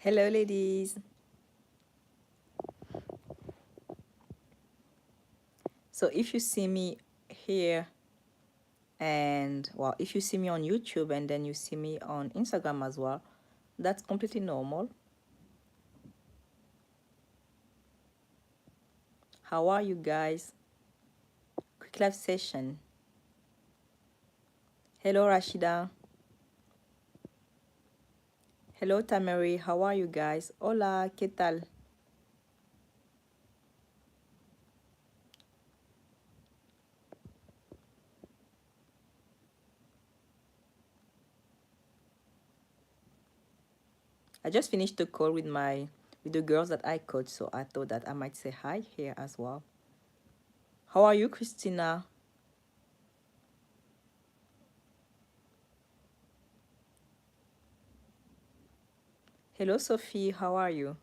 Hello, ladies. So if you see me here and well, if you see me on YouTube and then you see me on Instagram as well, that's completely normal. How are you guys? Quick live session. Hello, Rashida. Hello, Tamari. How are you guys? Hola, ¿qué tal? I just finished the call with the girls that I coach, so I thought that I might say hi here as well. How are you, Christina? Hello, Sophie. How are you?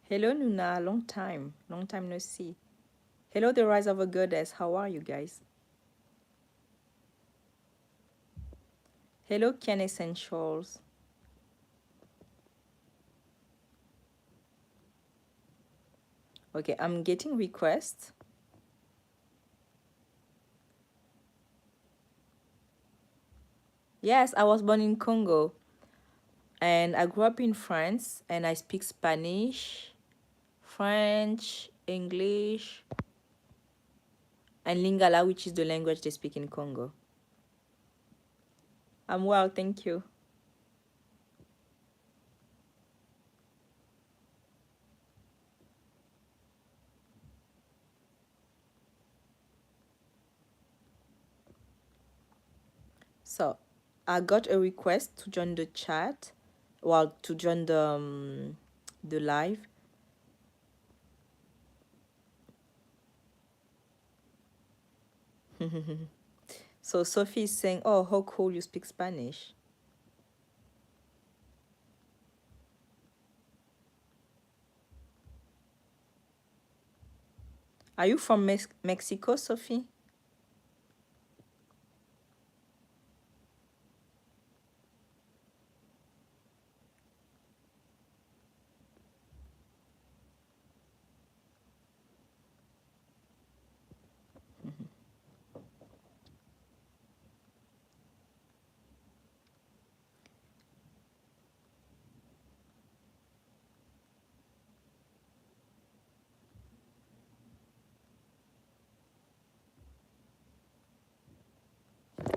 Hello, Nuna. Long time no see. Hello, the rise of a goddess. How are you guys? Hello, Ken Essentials. Okay, I'm getting requests. Yes, I was born in Congo and I grew up in France and I speak Spanish, French, English, and Lingala, which is the language they speak in Congo. I'm well, thank you. So, I got a request to join the chat, well, to join the live. So Sophie is saying, "Oh, how cool you speak Spanish." Are you from Mexico, Sophie?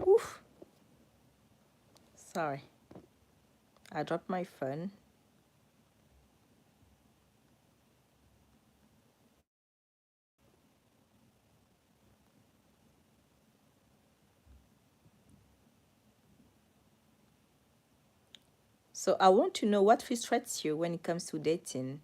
Oof. Sorry, I dropped my phone. So I want to know what frustrates you when it comes to dating.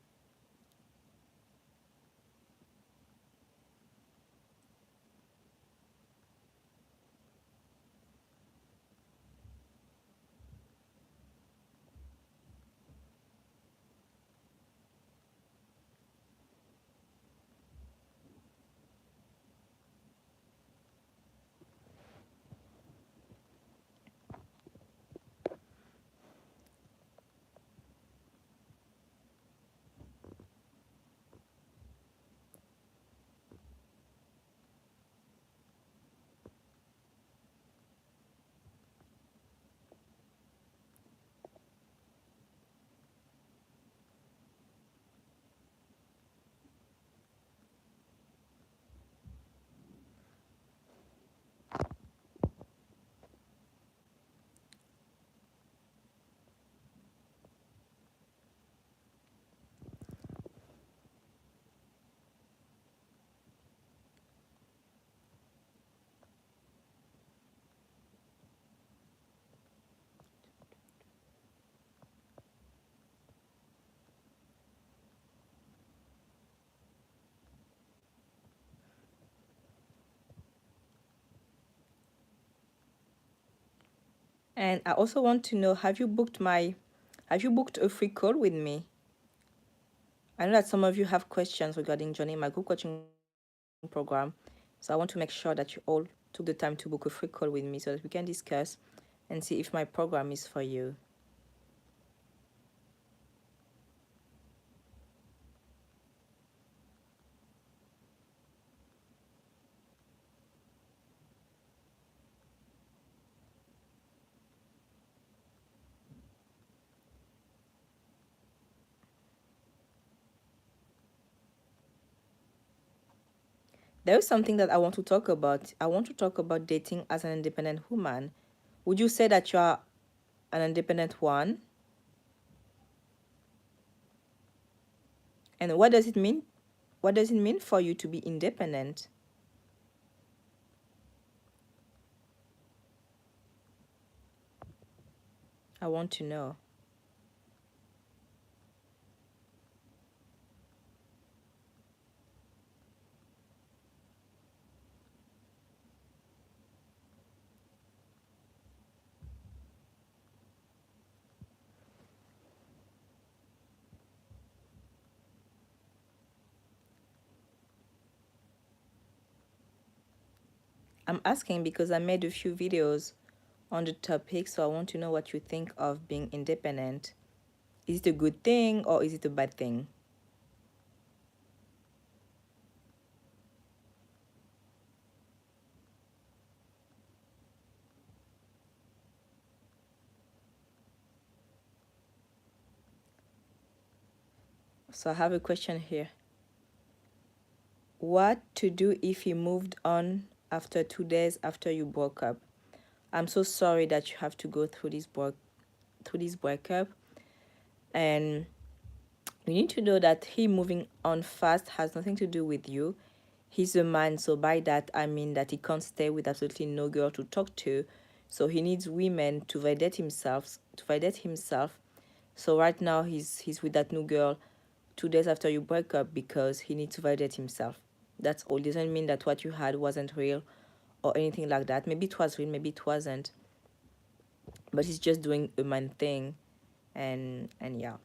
And I also want to know, have you booked a free call with me? I know that some of you have questions regarding joining my group coaching program. So I want to make sure that you all took the time to book a free call with me so that we can discuss and see if my program is for you. There is something that I want to talk about. I want to talk about dating as an independent woman. Would you say that you are an independent one? And what does it mean? What does it mean for you to be independent? I want to know. I'm asking because I made a few videos on the topic, so I want to know what you think of being independent. Is it a good thing or is it a bad thing? So I have a question here. What to do if you moved on after 2 days after you broke up? I'm so sorry that you have to go through this breakup, and you need to know that him moving on fast has nothing to do with you. He's a man, so by that I mean that he can't stay with absolutely no girl to talk to. So he needs women to validate himself. So right now he's with that new girl 2 days after you break up because he needs to validate himself. That's all. It doesn't mean that what you had wasn't real or anything like that. Maybe it was real, maybe it wasn't. But he's just doing a man thing, and yeah.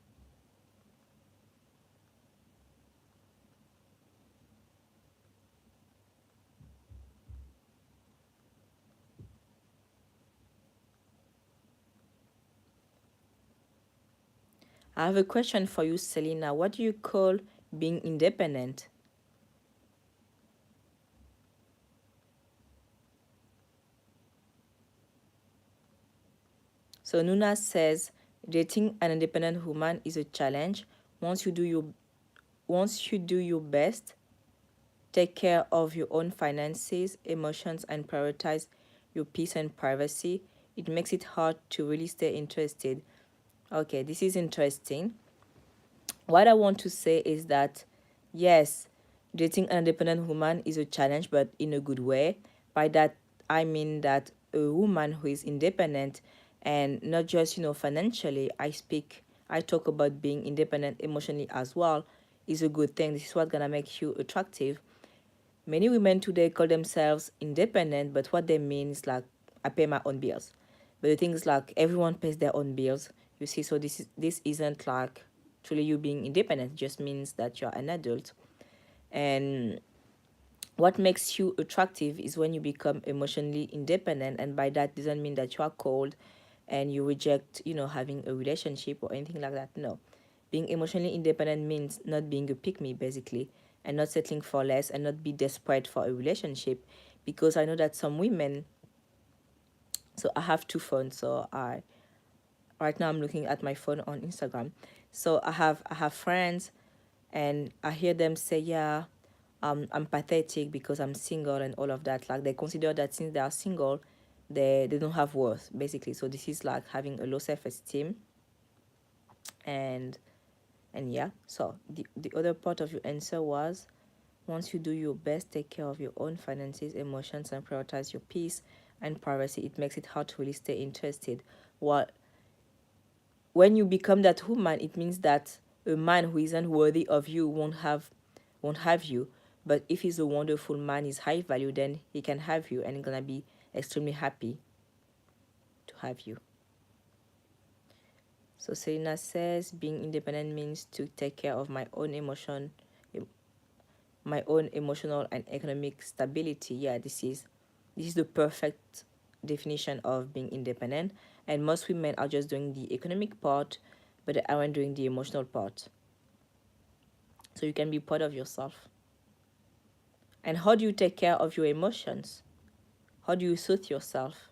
I have a question for you, Selena. What do you call being independent? So Nuna says dating an independent woman is a challenge. Once you do your once you do your best, take care of your own finances, emotions, and prioritize your peace and privacy, it makes it hard to really stay interested. Okay, this is interesting. What I want to say is that yes, dating an independent woman is a challenge, but in a good way. By that, I mean that a woman who is independent and not just, financially, I talk about being independent emotionally as well, is a good thing. This is what's gonna make you attractive. Many women today call themselves independent, but what they mean is like, I pay my own bills. But the thing is like everyone pays their own bills. You see, so this isn't like truly you being independent. It just means that you're an adult. And what makes you attractive is when you become emotionally independent, and by that doesn't mean that you are cold and you reject, having a relationship or anything like that. No. Being emotionally independent means not being a pick me, basically, and not settling for less and not be desperate for a relationship. Because I know that some women, so I have two phones, so I right now I'm looking at my phone on Instagram. So I have friends, and I hear them say, yeah, I'm pathetic because I'm single and all of that. Like they consider that since they are single, they don't have worth, basically. So this is like having a low self-esteem, and yeah. So the other part of your answer was, once you do your best, take care of your own finances, emotions, and prioritize your peace and privacy, it makes it hard to really stay interested. What When you become that woman, it means that a man who isn't worthy of you won't have you. But if he's a wonderful man, he's high value, then he can have you and he's gonna be extremely happy to have you. So Selena says being independent means to take care of my own emotional and economic stability. Yeah, this is the perfect definition of being independent. And most women are just doing the economic part, but they aren't doing the emotional part. So you can be proud of yourself. And how do you take care of your emotions? How do you soothe yourself?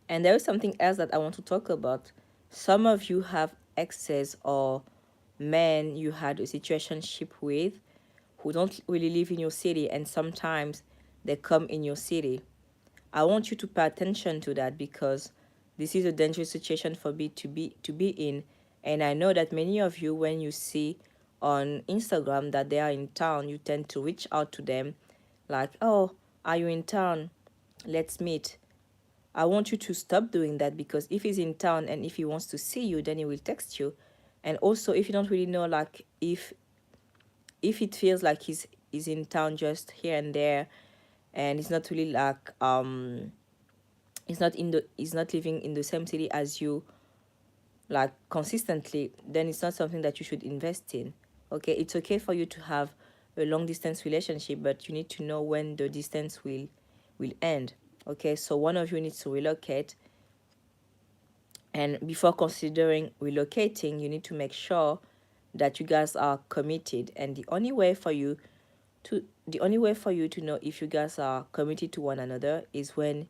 And there is something else that I want to talk about. Some of you have exes or men you had a situationship with who don't really live in your city, and sometimes they come in your city. I want you to pay attention to that because this is a dangerous situation for me to be in. And I know that many of you, when you see on Instagram that they are in town, you tend to reach out to them like, oh, are you in town? Let's meet. I want you to stop doing that because if he's in town and if he wants to see you, then he will text you. And also, if you don't really know, like, if it feels like he's in town just here and there, and it's not really like he's not living in the same city as you, like, consistently, then it's not something that you should invest in. Okay, it's okay for you to have a long distance relationship, but you need to know when the distance will end. Okay, so one of you needs to relocate, and before considering relocating, you need to make sure that you guys are committed. And the only way for you to know if you guys are committed to one another is when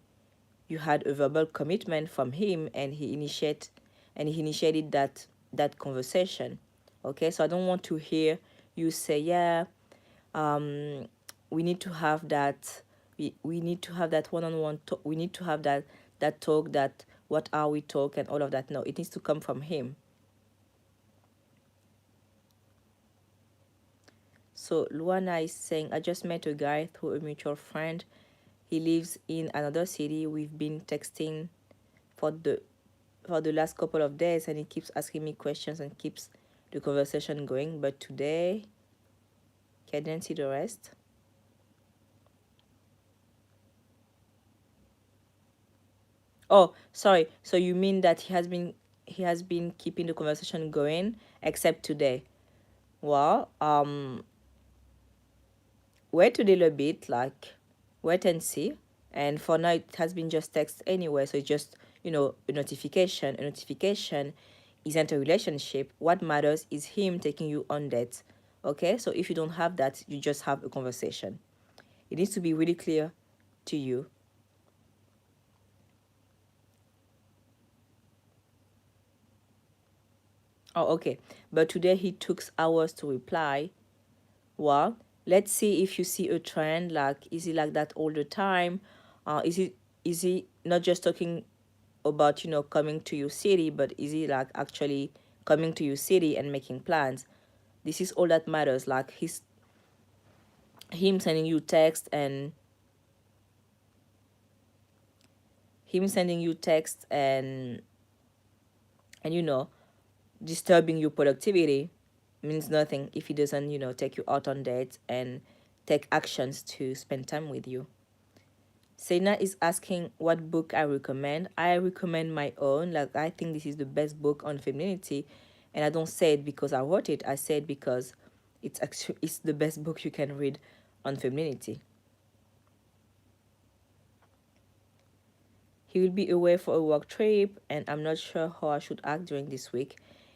you had a verbal commitment from him, and he initiated that conversation. Okay, so I don't want to hear you say, yeah, um we need to have that, we need to have that one-on-one talk, we need to have that talk, that what are we talk and all of that. No, it needs to come from him. So Luana is saying, I just met a guy through a mutual friend. He lives in another city. We've been texting for the last couple of days, and he keeps asking me questions and keeps the conversation going. But today, I didn't see the rest. Oh, sorry. So you mean that he has been keeping the conversation going except today? Well, wait a little bit, like, wait and see. And for now, it has been just text anyway, so it's just, a notification. A notification isn't a relationship. What matters is him taking you on dates. Okay, so if you don't have that, you just have a conversation. It needs to be really clear to you. Oh, okay. But today he took hours to reply. Well, let's see if you see a trend. Like, is he like that all the time? Is he not just talking about, coming to your city, but is he like actually coming to your city and making plans? This is all that matters. Like, him sending you text and him sending you text and disturbing your productivity means nothing if he doesn't, take you out on dates and take actions to spend time with you. Sena is asking what book I recommend. I recommend my own. Like, I think this is the best book on femininity, and I don't say it because I wrote it. I say it because it's the best book you can read on femininity. He will be away for a work trip, and I'm not sure how I should act during this week.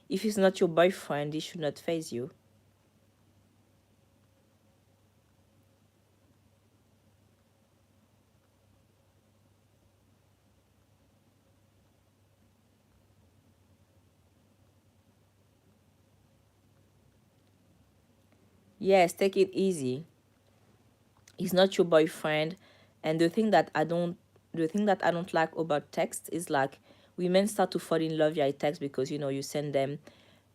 If he's not your boyfriend, he should not phase you. Yes, take it easy. He's not your boyfriend. And the thing that I don't like about text is, like, women start to fall in love via text because you send them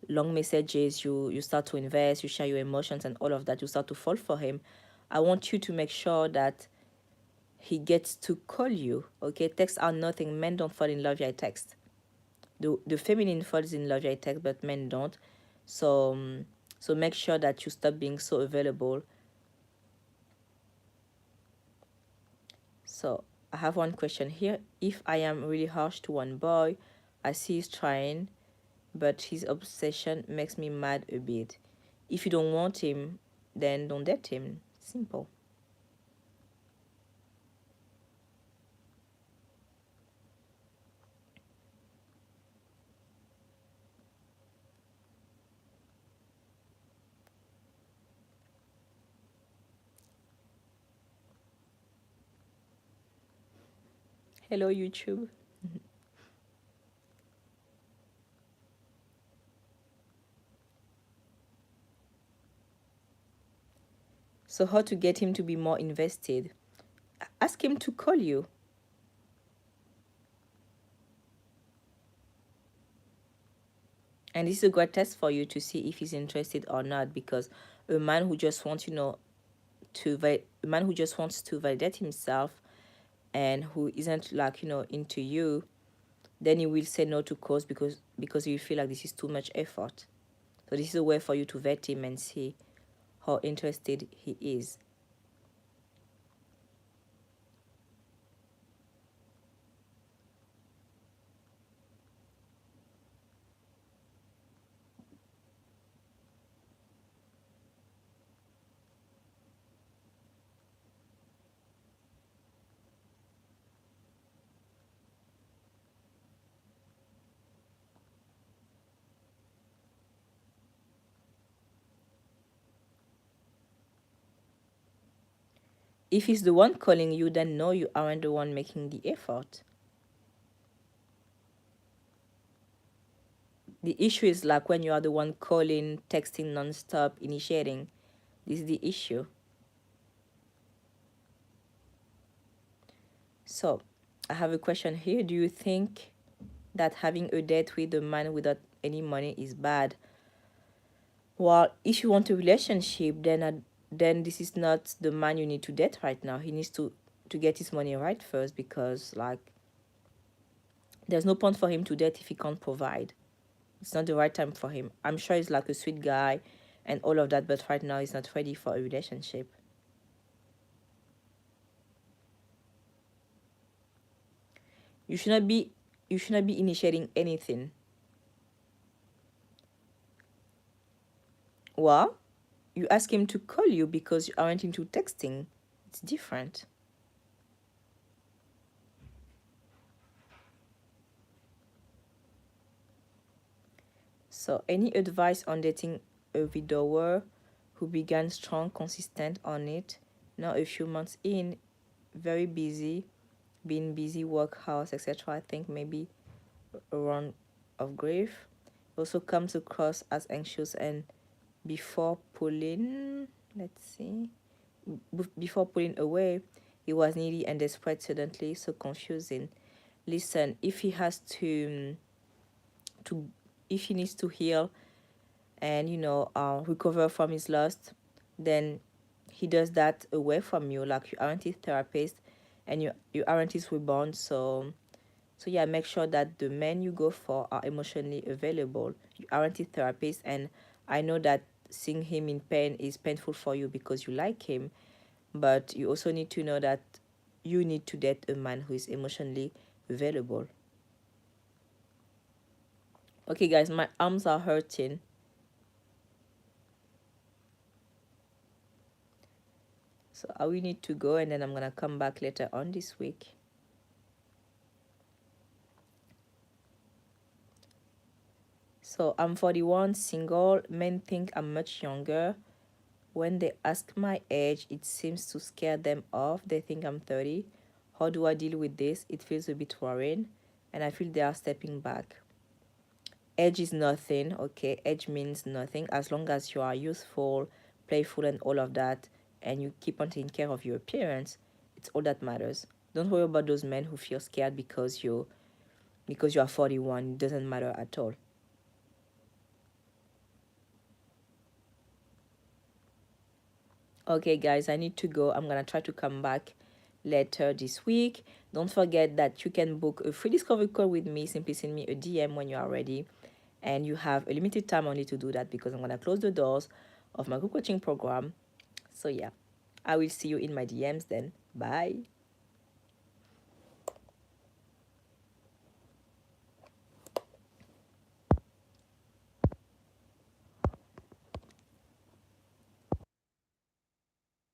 long messages, you start to invest, you share your emotions and all of that, you start to fall for him. I want you to make sure that he gets to call you. Okay, texts are nothing. Men don't fall in love via text. The feminine falls in love via text, but men don't. So so make sure that you stop being so available. So I have one question here. If I am really harsh to one boy, I see he's trying, but his obsession makes me mad a bit. If you don't want him, then don't date him. Simple. Hello, YouTube. So how to get him to be more invested? Ask him to call you. And this is a great test for you to see if he's interested or not, because a man who just wants, a man who just wants to validate himself and who isn't like, into you, then he will say no to calls because you feel like this is too much effort. So this is a way for you to vet him and see how interested he is. If he's the one calling you, then no, you aren't the one making the effort. The issue is like when you are the one calling, texting non-stop, initiating. This is the issue. So I have a question here. Do you think that having a date with a man without any money is bad? Well, if you want a relationship, then this is not the man you need to date right now. He needs to get his money right first, because like there's no point for him to date if he can't provide. It's not the right time for him. I'm sure he's like a sweet guy and all of that, but right now he's not ready for a relationship. You should not be you should not be initiating anything. Well, you ask him to call you because you aren't into texting. It's different. So, any advice on dating a widower who began strong, consistent on it, now a few months in, very busy, being busy, work, house, etc. I think maybe a run of grief. Also comes across as anxious and before pulling, let's see, before pulling away, he was needy and desperate suddenly, so confusing. Listen, if he has to if he needs to heal and recover from his loss, then he does that away from you. Like, you aren't his therapist and you aren't his reborn. So yeah, make sure that the men you go for are emotionally available. You aren't his therapist, and I know that seeing him in pain is painful for you because you like him, but you also need to know that you need to date a man who is emotionally available. Okay, guys, my arms are hurting. So I will need to go, and then I'm going to come back later on this week. So I'm 41, single. Men think I'm much younger. When they ask my age, it seems to scare them off. They think I'm 30. How do I deal with this? It feels a bit worrying, and I feel they are stepping back. Age is nothing, okay? Age means nothing as long as you are youthful, playful, and all of that, and you keep on taking care of your appearance. It's all that matters. Don't worry about those men who feel scared because you are 41. It doesn't matter at all. Okay, guys, I need to go. I'm gonna try to come back later this week. Don't forget that you can book a free discovery call with me. Simply send me a DM when you are ready, and you have a limited time only to do that because I'm gonna close the doors of my group coaching program. So yeah, I will see you in my DMs then. Bye.